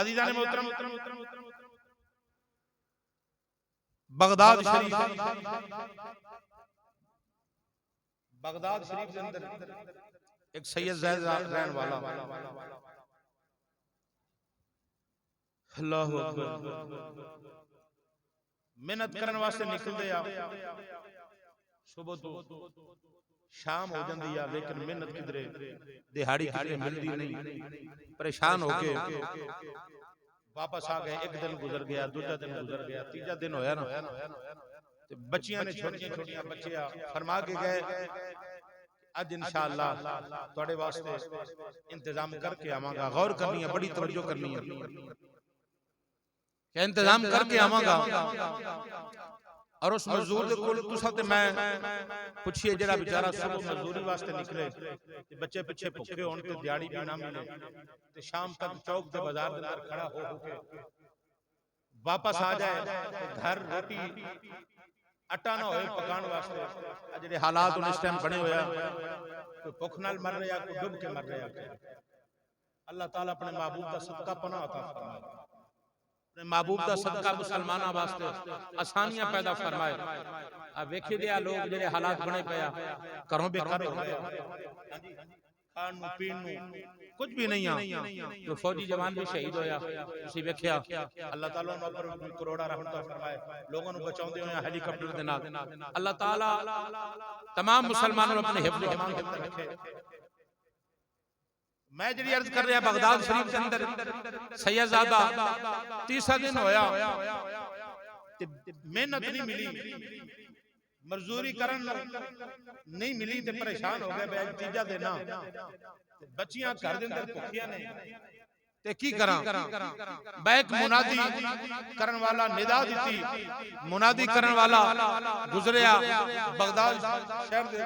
عزیزان محترم، بغداد شریف کے اندر ایک سید زید رہن والا، اللہ اکبر، محنت کرنے واسطے نکل دیا، صبح تو شام ہو جاندی ہے، لیکن محنت کدھرے دہاڑی کدھرے ملدی نہیں، پریشان ہو کے واپس آ گئے۔ ایک دن گزر گیا، دوسرا دن گزر گیا، تیجا دن ہویا نا، بچیاں نے چھوٹیاں چھوٹیاں بچیاں فرما کے گئے اج انشاءاللہ تواڈے واسطے انتظام کر کے آواں گا۔ غور کرنی ہے، بڑی توجہ کرنی ہے کہ انتظام کر کے آواں گا، اور اس مزدور دے کول تساں تے میں پوچھئے جڑا بیچارہ صبح مزدوری واسطے نکلے تے بچے پیچھے بھوکے ہون تے دیہاڑی بھی نہ ملے تے شام تک چوک دے بازار دے اندر کھڑا ہو کے واپس آ جائے گھر روٹی اٹا نہ ہوئے پکان واسطے، جڑے حالات ان اس ٹائم بنے ہویا، کوئی بھوک نال مر رہا، کوئی ڈوب کے مر رہا۔ اللہ تعالیٰ اپنے محبوب دا صدقہ پناہ عطا فرمائے، اپنے محبوب دا صدقہ مسلمانہ واسطے آسانیاں پیدا فرمائے۔ اب ویکھی دیا لوگ جڑے حالات بنے پیا، کروں بے کر ہو گئے، کھان نو پین نو کچھ بھی نہیں ہے۔ جو فوجی جوان بھی شہید ہویا، اسی ویکھیا، اللہ تعالیٰ نے اوپر کروڑا رحمت فرمائے، لوگوں نے بچاؤندے ہوئے ہیلی کاپٹر دے نال۔ اللہ تعالیٰ تمام مسلمانوں اپنے حفظ و امان کے اندر رکھے۔ میں جڑی عرض کر رہا بغداد شریف کے اندر سید زادہ تیسرا دن ہویا، محنت نہیں ملی، مزدوری کرن نہیں ملی تے پریشان ہو گئے، بے تیجا دینا بچیاں گھر دے اندر بھوکیاں نے تے کی کراں؟ بیک منادی کرن والا ندا دیتی، منادی کرن والا گزریا بغداد شہر دے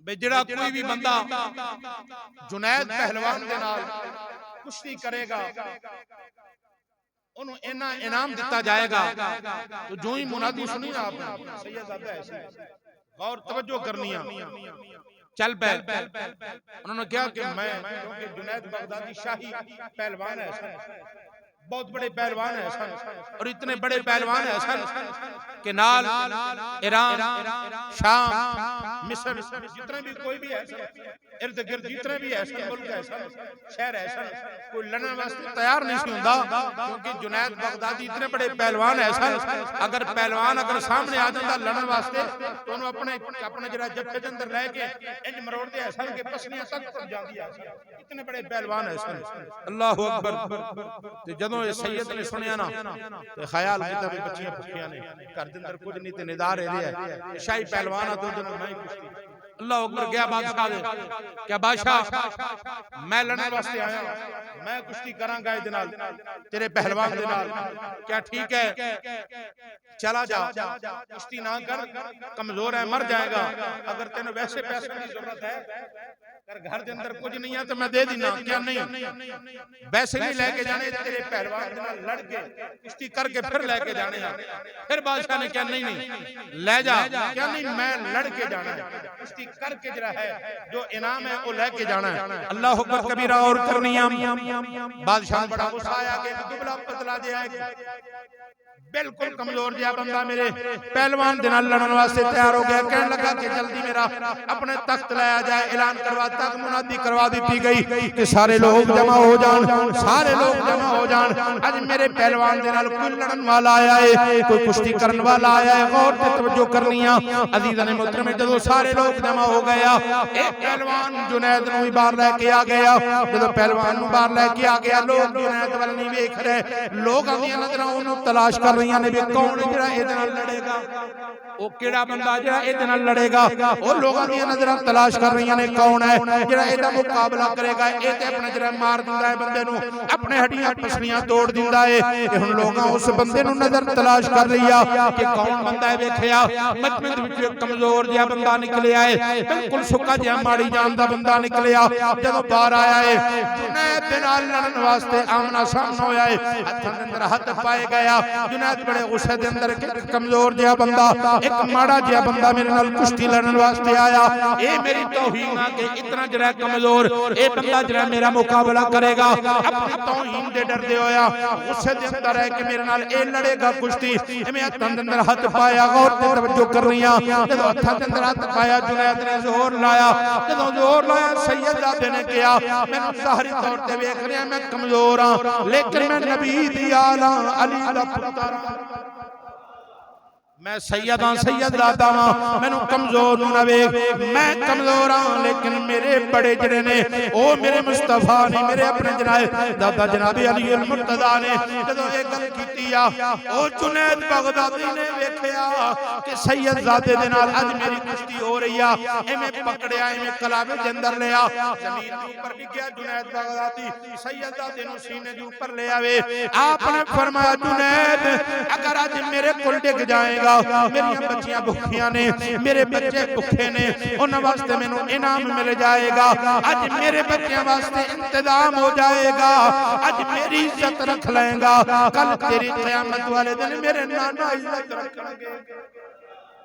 بے جڑا کوئی بھی بندہ جنید پہلوان دے نال کشتی کرے گا انہوں اینا انعام دیتا جائے گا۔ تو جو ہی منادی سنی نا آپ نے سید زادہ ایسی غور توجہ کرنی ہے، چل پہ انہوں نے کہا کہ میں کیونکہ جنید بغدادی شاہی پہلوان ہے، بہت بڑے پہلوان ہے اور اتنے بڑے پہلوان ہے کہ نال ایران، شام، مصر، جتنے بھی کوئی بھی ہے ارد گرد جتنے بھی ہے ملک ہے شہر ہے کوئی لڑنے واسطے تیار نہیں سی ہوندا، کیونکہ جنید بغدادی اتنے بڑے پہلوان ہے اگر پہلوان اگر سامنے آ جاتا لڑنے واسطے تو انہوں اپنے جڑا جبھے دے اندر لے کے انج مروڑ دے ایسا کہ پسلیاں تک پڑ جاندی ہے، اتنے بڑے پہلوان ہے اللہ اکبر۔ جدوں یہ سید نے سنیا نا تے خیال کیتا بھی بچیاں بھوکیاں نے گھر دے اندر کچھ نہیں تے ندار ہے شاہی پہلوان تو جنوں میں کشتی اللہ اکبر گیا بادشاہ دے کیا بادشاہ میں لڑنے واسطے آیا، میں کشتی کراں گا دے نال تیرے پہلوان دے نال، کیا ٹھیک ہے چلا جا کشتی نہ کر کمزور ہے مر جائے گا، اگر تینوں ویسے پیسے کی ضرورت ہے اگر گھر دے اندر کچھ نہیں ہے تو میں دے دینا، کیا نہیں ویسے نہیں لے کے جانے تیرے پہلوان دے نال لڑ کے کشتی کر کے پھر لے کے جانے ہیں۔ پھر بادشاہ نے کیا نہیں لے جا، کیا نہیں میں لڑ کے جانا ہے، کشتی کر کے جرا ہے جو انعام ہے وہ لے کے جانا ہے۔ اللہ اکبر کبیرہ اور کرنی بادشاہ بڑا غصہ آیا کہ دبلا پتلا جے آئے بالکل کمزور جہا بندہ میرے پہلوان دے نال لڑن واسطے تیار ہو گیا، کہنے لگا کہ جلدی میرا اپنے تخت لایا جائے، اعلان کروا تک منادی کروا دیتی گئی کہ سارے لوگ جمع ہو جان، سارے لوگ جمع ہو جان، آج میرے پہلوان دے نال کوئی لڑن والا آیا ہے، کوئی کشتی کرن والا آیا ہے، غور تے توجہ کرنی ہے عزیزان محترم۔ جدوں سارے لوگ جمع ہو گیا ایک پہلوان جنید نو ہی باہر لے کے آ گیا، جدوں پہلوان نو باہر لے کے آ گیا لوگ جنید ول نہیں ویکھ رہے، لوگ اندیاں نظراں اونوں تلاش کر رہی نے بھی کون جڑا اے نال لڑے گا، او کیڑا بندہ جڑا اے نال لڑے گا، او لوگاں دی نظراں تلاش کر رہی نے کون ہے جڑا اے دا مقابلہ کرے گا، اے تے اپنے جڑا مار دیندا ہے بندے نو، اپنے ہڈیاں پسلیاں توڑ دیندا ہے، ہن لوگاں اس بندے نو نظر تلاش کر رہی ہے کہ کون بندہ ہے، ویکھیا مجمع وچ کمزور جہا بندہ نکلیا ہے، بالکل سکا جہا ماڑی جان دا بندہ نکلیا، جدوں باہر آیا ہے جنید دے نال لڑن واسطے آمنا سامنا ہویا ہے، ہتھاں دے اندر ہاتھ پائے گیا، جنید بڑے غصے دے اندر کمزور جہا بندہ ایک ایک ماڑا جیا بندہ میرے نال کشتی لڑن واسطے آیا اے میری توہین آ کے اتنا جڑا کمزور اے بندہ جڑا میرا مقابلہ کرے گا اپنی توہین دے ڈر دے ہویا غصے دے اندر ہے کہ میرے نال اے لڑے گا کشتی میں ہتھاں دے اندر ہاتھ پایا غور تے توجہ کر رہی ہاں جدوں ہتھاں دے اندر ہاتھ پایا جنید نے زور لایا جدوں زور لایا سیدزادے نے کہا میں ظاہری طور تے ویکھ رہا میں کمزور ہاں لیکن میں نبی دی آل ہاں علی دا پتر ہاں میں سیداں سیدزادہ ہاں میں کمزور نہ ویکھ میں کمزور ہاں لیکن میرے بڑے جڑے نے او میرے مصطفیٰ نے میرے اپنے دادا جناب علی المرتضیٰ نے جدوں اے گل کیتی او جنید بغدادی نے ویکھیا کہ سیدزادے دے نال اج میری کشتی ہو رہی اے میں پکڑیا اے میں کلابے دے اندر لیا زمین دے اوپر ڈگیا جنید بغدادی سیدزادے نوں سینے دے اوپر لے آوے آپ نے فرمایا جنید اگر اج میرے کول ڈگ جائے گا میری بچیاں بھوکیاں نے میرے بچے بھوکے نے انہاں واسطے مینوں انعام مل جائے گا اج میرے بچیاں واسطے انتظام ہو جائے گا اج میری عزت رکھ لیں گا کل تیری قیامت والے دن میرے نانا عزت رکھیں گے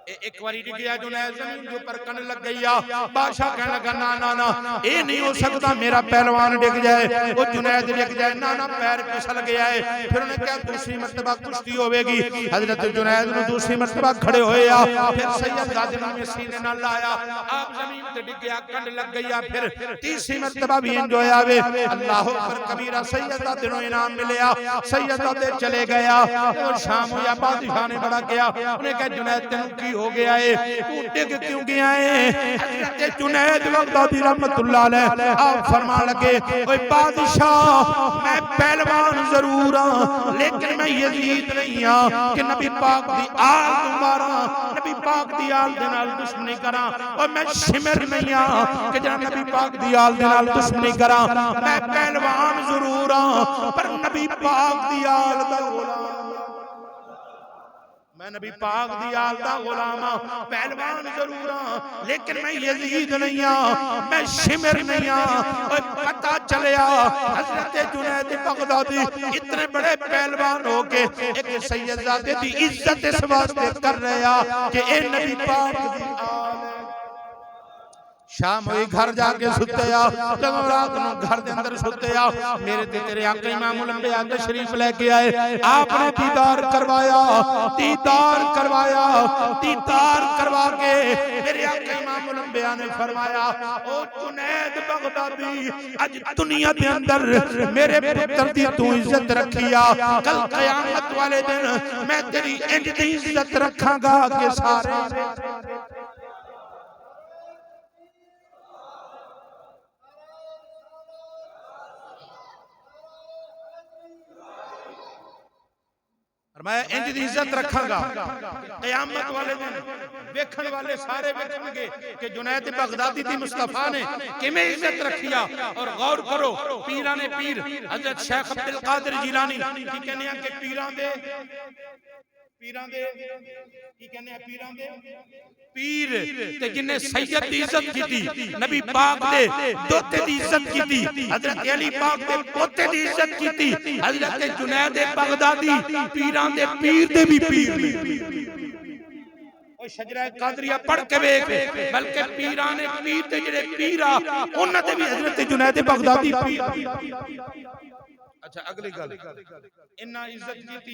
ایک واری ڈگیا جنید زمین جو پر کن لگ گئی بادشاہ کہنے لگا نا نا اے نہیں ہو سکتا میرا پہلوان ڈگ جائے وہ جنید ڈگ جائے نا پیر پھسل گیا ہے پھر انہیں کہا دوسری مرتبہ کشتی ہوئے گی حضرت جنید نے دوسری مرتبہ کھڑے ہوئے پھر سیدزادے نے سینے نہ لایا آپ زمین تے ڈگیا کن لگ گئی پھر تیسری مرتبہ بھی انجوائے آوے اللہ اکبر کبیرہ سیدزادے نے انعام ملیا سیدزادے چلے گیا اور شام ہویا بادشاہ نے بڑا کیا انہیں کہا جنید تینوں کی ہو گیا ہے تو ڈگ کیوں گیا ہے حضرت جنید بغدادی رحمت اللہ علیہ آپ فرما لگے اوے بادشاہ میں پہلوان ضرور ہاں لیکن میں یزید نہیں ہاں کہ نبی پاک دی آل تمہارا نبی پاک دی آل دے نال دشمنی کراں اور میں شمر نہیں ہاں کہ جناب نبی پاک دی آل دے نال دشمنی کراں میں پہلوان ضرور ہاں پر نبی پاک دی آل دا غلام میں نبی پاک دی آل دا غلام ہاں پہلوان ضرور ہاں لیکن میں یزید نہیں ہاں میں شمر نہیں ہاں اور پتہ چلیا حضرت جنید بغدادی اتنے بڑے پہلوان ہو کے ایک سیدزادے دی عزت اس واسطے کر رہا کہ اے نبی پاک دی آل ہے شام ہوئی گھر جا کے ستے جب رات نو گھر دے اندر ستے میرے تے تیرے آقا امام الانبیاء تشریف لے کے آئے آپ نے دیدار کروایا دیدار کروا کے میرے آقا امام الانبیاء نے فرمایا او جنید بغدادی اج دنیا دے اندر میرے پتر دی تو عزت رکھیا کل قیامت والے دن میں تیری انج دی عزت رکھاں گا کہ سارے میں انج دی عزت رکھاں گا قیامت والے دن ویکھن والے سارے ویکھن گے کہ جنید بغدادی دی مصطفیٰ نے کیویں عزت رکھیا اور غور کرو پیراں نے پیر حضرت شیخ عبد القادر جیلانی کی کہنے ہیں کہ پیراں دے کی کہنے ہیں پیراں دے پیر تے جن نے سید دی عزت کیتی نبی پاک دے دوتے دی عزت کیتی حضرت علی پاک دے پوتے دی عزت کیتی حضرت جنید بغدادی پیران دے پیر دے بھی پیر اور شجرہ قادریہ پڑھ کے بیک بلکہ پیران پیر دے جڑے پیرا انہاں دے بھی حضرت جنید بغدادی پیر اچھا اگلی گل انہاں عزت کیتی